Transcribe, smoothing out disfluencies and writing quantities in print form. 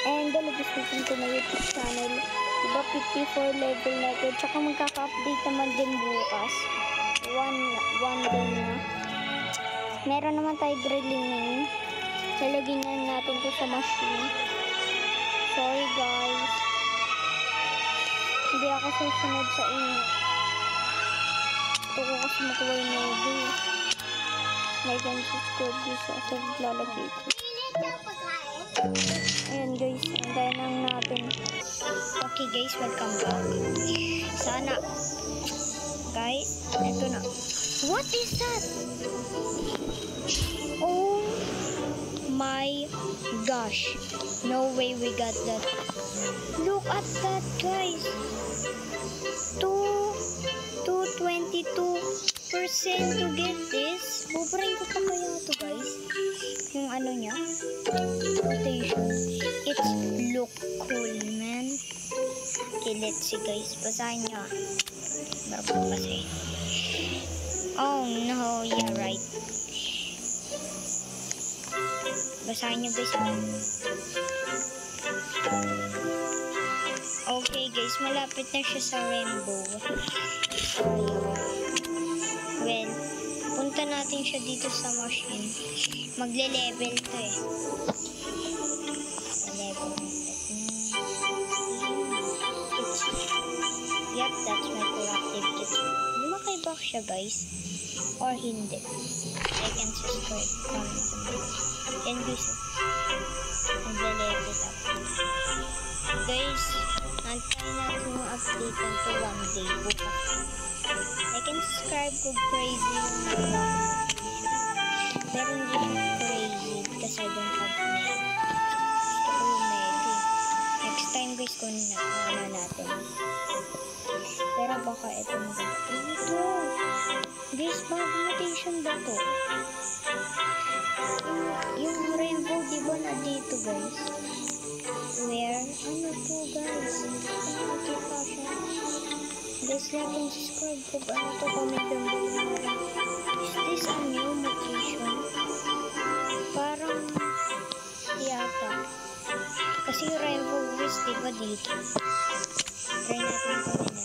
And hello guys, welcome to my YouTube channel. Diba 54 level na ito. Tsaka magkaka-update naman din bukas. One day na. Meron naman tayo drilling main. Lalagyan na natin ito sa machine. Sorry guys. Hindi ako susunod sa inyo. Ito ko kasi makuha yung logo. Like and subscribe guys ako lalagay ko. Ayan guys, antayin lang natin. Okay guys, welcome back. Sana. Guys, ito na. What is that? Oh my gosh. No way we got that. Look at that guys. 22% to get this. Bubrain ko pa kaya ito guys. Yung ano niya. Rotation. It's look cool man. Okay, let's see guys. Basahin niya. Baru kasi. Oh no, you're right. Basahin niyo guys. Okay guys, malapit na siya sa rainbow. Well, punta natin siya dito sa machine. Magle-level to eh. Level. Yep, that's my proactive kit. Lumakay siya guys. Or hindi. Like and subscribe. Comment below. And guys, magle-level up. Guys, antayin natin yung update nito one day bukas. Like and subscribe ko crazy yung pero hindi siya crazy because I don't have mail. Gusto ko yung mail eh. Next time guys kung ano natin. Pero baka ito maganda. Ito! Guys, bago mutation ba to? Yung rainbow diba na dito guys? Where? Ano to guys? Nakakita siya. Guys, like and subscribe ko ba? Ano to? Comment down below. Is this a new mutation? Parang yata. Kasi yung rainbow guys, diba dito? Try natin ito.